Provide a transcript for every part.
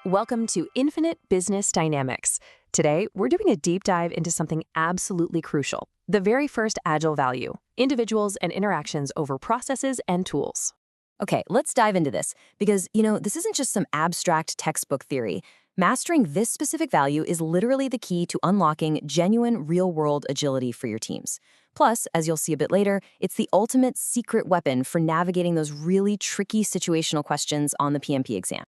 Welcome to Infinite Business Dynamics. Today, we're doing a deep dive into something absolutely crucial, the very first Agile value, individuals and interactions over processes and tools. Okay, let's dive into this because, this isn't just some abstract textbook theory. Mastering this specific value is literally the key to unlocking genuine real-world agility for your teams. Plus, as you'll see a bit later, it's the ultimate secret weapon for navigating those really tricky situational questions on the PMP exam.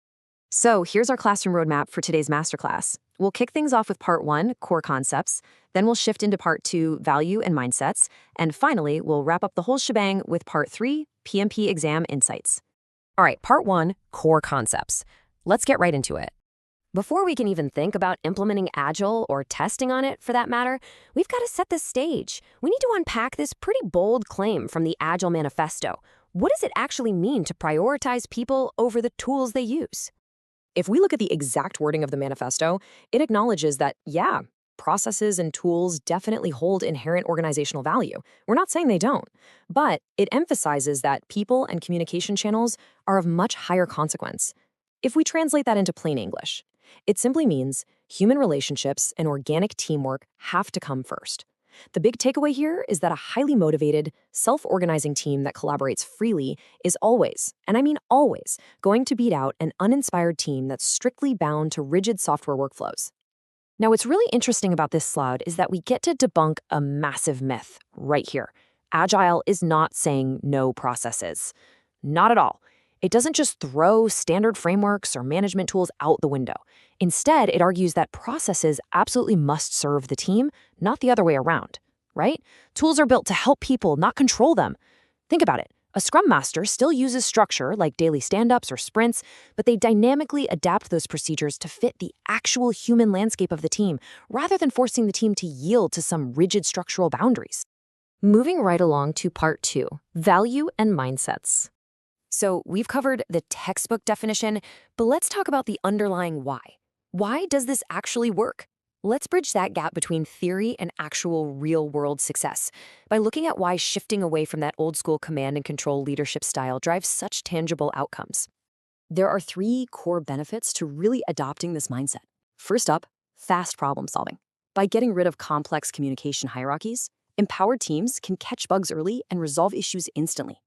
So here's our classroom roadmap for today's masterclass. We'll kick things off with part 1, core concepts, then we'll shift into part 2, value and mindsets, and finally, we'll wrap up the whole shebang with part 3, PMP exam insights. All right, part 1, core concepts. Let's get right into it. Before we can even think about implementing Agile or testing on it, for that matter, we've got to set the stage. We need to unpack this pretty bold claim from the Agile Manifesto. What does it actually mean to prioritize people over the tools they use? If we look at the exact wording of the manifesto, it acknowledges that, yeah, processes and tools definitely hold inherent organizational value. We're not saying they don't, but it emphasizes that people and communication channels are of much higher consequence. If we translate that into plain English, it simply means human relationships and organic teamwork have to come first. The big takeaway here is that a highly motivated, self-organizing team that collaborates freely is always, and I mean always, going to beat out an uninspired team that's strictly bound to rigid software workflows. Now, what's really interesting about this slide is that we get to debunk a massive myth right here. Agile is not saying no processes. Not at all. It doesn't just throw standard frameworks or management tools out the window. Instead, it argues that processes absolutely must serve the team, not the other way around, right? Tools are built to help people, not control them. Think about it. A Scrum Master still uses structure like daily stand-ups or sprints, but they dynamically adapt those procedures to fit the actual human landscape of the team, rather than forcing the team to yield to some rigid structural boundaries. Moving right along to part 2, value and mindsets. So we've covered the textbook definition, but let's talk about the underlying why. Why does this actually work? Let's bridge that gap between theory and actual real-world success by looking at why shifting away from that old-school command and control leadership style drives such tangible outcomes. There are 3 core benefits to really adopting this mindset. First up, fast problem solving. By getting rid of complex communication hierarchies, empowered teams can catch bugs early and resolve issues instantly.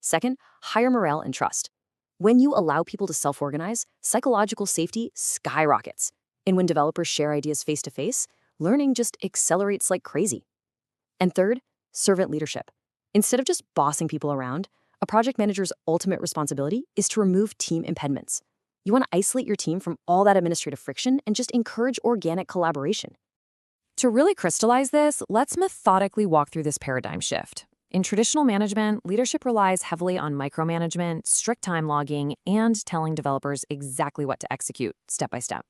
Second, higher morale and trust. When you allow people to self-organize, psychological safety skyrockets. And when developers share ideas face-to-face, learning just accelerates like crazy. And third, servant leadership. Instead of just bossing people around, a project manager's ultimate responsibility is to remove team impediments. You want to isolate your team from all that administrative friction and just encourage organic collaboration. To really crystallize this, let's methodically walk through this paradigm shift. In traditional management, leadership relies heavily on micromanagement, strict time logging, and telling developers exactly what to execute step by step.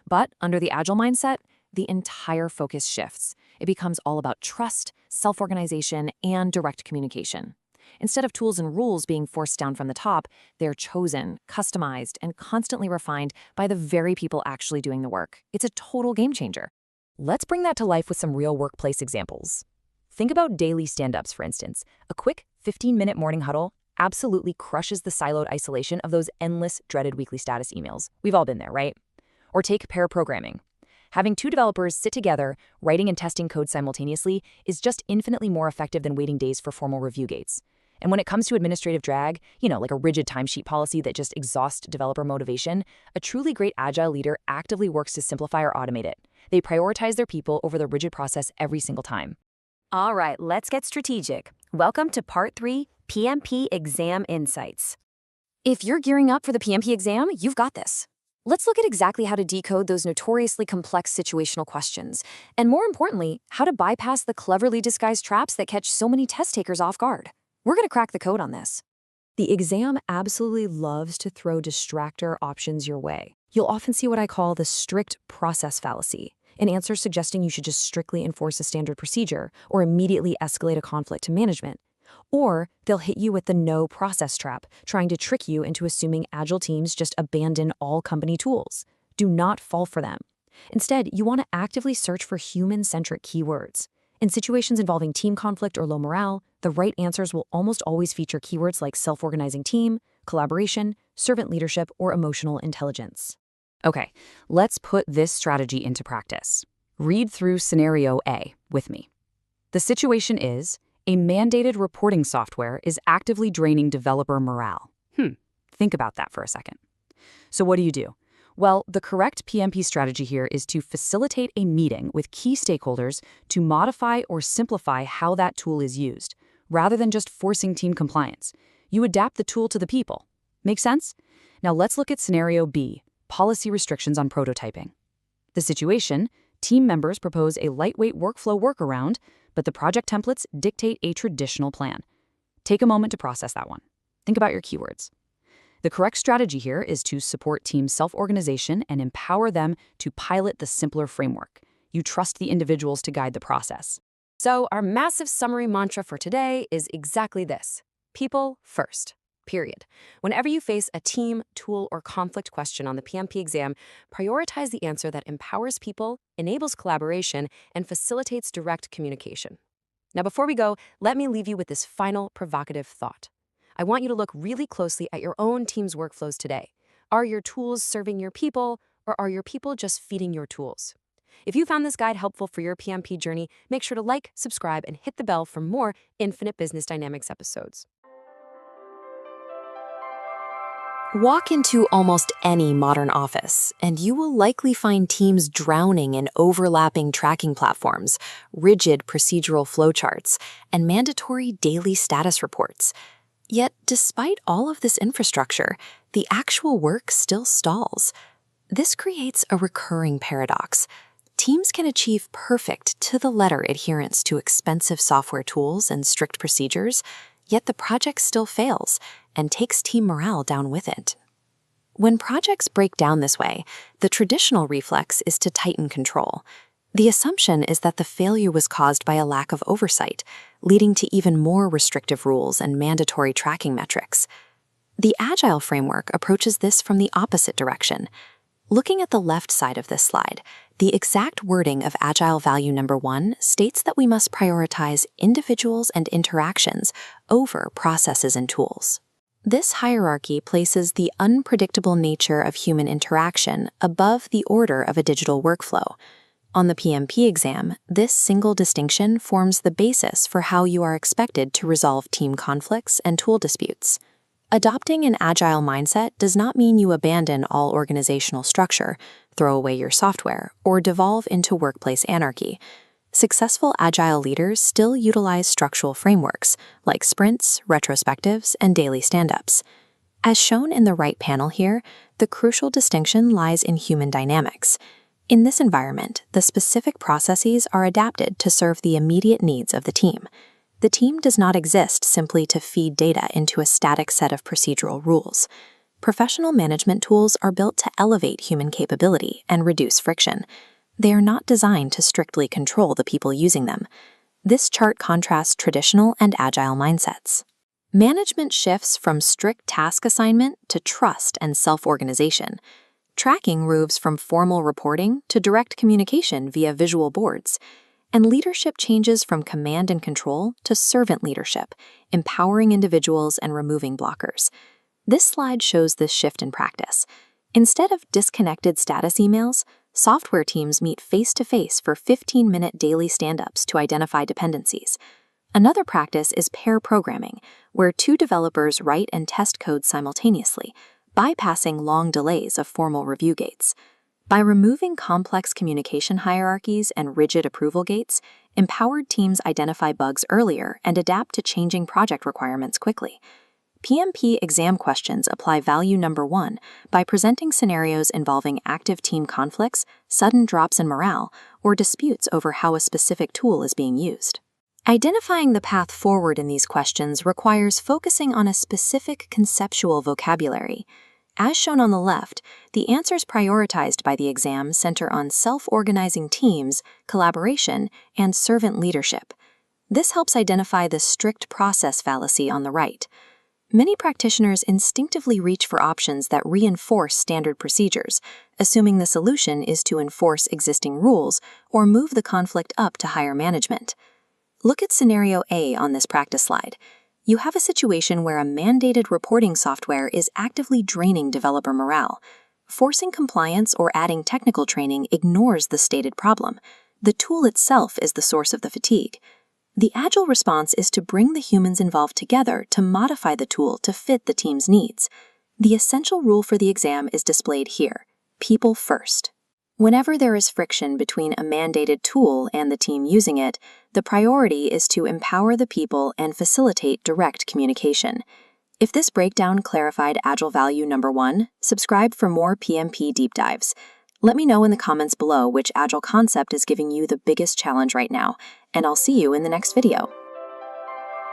But under the Agile mindset, the entire focus shifts. It becomes all about trust, self-organization, and direct communication. Instead of tools and rules being forced down from the top, they're chosen, customized, and constantly refined by the very people actually doing the work. It's a total game changer. Let's bring that to life with some real workplace examples. Think about daily stand-ups, for instance. A quick 15-minute morning huddle absolutely crushes the siloed isolation of those endless, dreaded weekly status emails. We've all been there, right? Or take pair programming. Having 2 developers sit together, writing and testing code simultaneously, is just infinitely more effective than waiting days for formal review gates. And when it comes to administrative drag, like a rigid timesheet policy that just exhausts developer motivation, a truly great Agile leader actively works to simplify or automate it. They prioritize their people over the rigid process every single time. All right, let's get strategic. Welcome to part 3, PMP exam insights. If you're gearing up for the PMP exam, you've got this. Let's look at exactly how to decode those notoriously complex situational questions, and more importantly, how to bypass the cleverly disguised traps that catch so many test takers off guard. We're going to crack the code on this. The exam absolutely loves to throw distractor options your way. You'll often see what I call the strict process fallacy, an answer suggesting you should just strictly enforce a standard procedure or immediately escalate a conflict to management. Or they'll hit you with the no process trap, trying to trick you into assuming Agile teams just abandon all company tools. Do not fall for them. Instead, you want to actively search for human-centric keywords. In situations involving team conflict or low morale, the right answers will almost always feature keywords like self-organizing team, collaboration, servant leadership, or emotional intelligence. Okay, let's put this strategy into practice. Read through Scenario A with me. The situation is, a mandated reporting software is actively draining developer morale. Think about that for a second. So what do? Well, the correct PMP strategy here is to facilitate a meeting with key stakeholders to modify or simplify how that tool is used, rather than just forcing team compliance. You adapt the tool to the people. Make sense? Now let's look at Scenario B, policy restrictions on prototyping. The situation, team members propose a lightweight workflow workaround, but the project templates dictate a traditional plan. Take a moment to process that one. Think about your keywords. The correct strategy here is to support team self-organization and empower them to pilot the simpler framework. You trust the individuals to guide the process. So our massive summary mantra for today is exactly this: people first. Period. Whenever you face a team, tool, or conflict question on the PMP exam, prioritize the answer that empowers people, enables collaboration, and facilitates direct communication. Now, before we go, let me leave you with this final provocative thought. I want you to look really closely at your own team's workflows today. Are your tools serving your people, or are your people just feeding your tools? If you found this guide helpful for your PMP journey, make sure to like, subscribe, and hit the bell for more Infinite Business Dynamics episodes. Walk into almost any modern office, and you will likely find teams drowning in overlapping tracking platforms, rigid procedural flowcharts, and mandatory daily status reports. Yet, despite all of this infrastructure, the actual work still stalls. This creates a recurring paradox. Teams can achieve perfect to-the-letter adherence to expensive software tools and strict procedures, yet the project still fails and takes team morale down with it. When projects break down this way, the traditional reflex is to tighten control. The assumption is that the failure was caused by a lack of oversight, leading to even more restrictive rules and mandatory tracking metrics. The Agile framework approaches this from the opposite direction. Looking at the left side of this slide, the exact wording of Agile Value number 1 states that we must prioritize individuals and interactions over processes and tools. This hierarchy places the unpredictable nature of human interaction above the order of a digital workflow. On the PMP exam, this single distinction forms the basis for how you are expected to resolve team conflicts and tool disputes. Adopting an agile mindset does not mean you abandon all organizational structure, throw away your software, or devolve into workplace anarchy. Successful agile leaders still utilize structural frameworks like sprints, retrospectives, and daily stand-ups. As shown in the right panel here, the crucial distinction lies in human dynamics. In this environment, the specific processes are adapted to serve the immediate needs of the team. The team does not exist simply to feed data into a static set of procedural rules. Professional management tools are built to elevate human capability and reduce friction. They are not designed to strictly control the people using them. This chart contrasts traditional and agile mindsets. Management shifts from strict task assignment to trust and self-organization. Tracking moves from formal reporting to direct communication via visual boards. And leadership changes from command and control to servant leadership, empowering individuals and removing blockers. This slide shows this shift in practice. Instead of disconnected status emails, software teams meet face-to-face for 15-minute daily stand-ups to identify dependencies. Another practice is pair programming, where 2 developers write and test code simultaneously, bypassing long delays of formal review gates. By removing complex communication hierarchies and rigid approval gates, empowered teams identify bugs earlier and adapt to changing project requirements quickly. PMP exam questions apply value number 1 by presenting scenarios involving active team conflicts, sudden drops in morale, or disputes over how a specific tool is being used. Identifying the path forward in these questions requires focusing on a specific conceptual vocabulary. As shown on the left, the answers prioritized by the exam center on self-organizing teams, collaboration, and servant leadership. This helps identify the strict process fallacy on the right. Many practitioners instinctively reach for options that reinforce standard procedures, assuming the solution is to enforce existing rules or move the conflict up to higher management. Look at Scenario A on this practice slide. You have a situation where a mandated reporting software is actively draining developer morale. Forcing compliance or adding technical training ignores the stated problem. The tool itself is the source of the fatigue. The Agile response is to bring the humans involved together to modify the tool to fit the team's needs. The essential rule for the exam is displayed here: people first. Whenever there is friction between a mandated tool and the team using it, the priority is to empower the people and facilitate direct communication. If this breakdown clarified Agile Value number 1, subscribe for more PMP deep dives. Let me know in the comments below which Agile concept is giving you the biggest challenge right now, and I'll see you in the next video.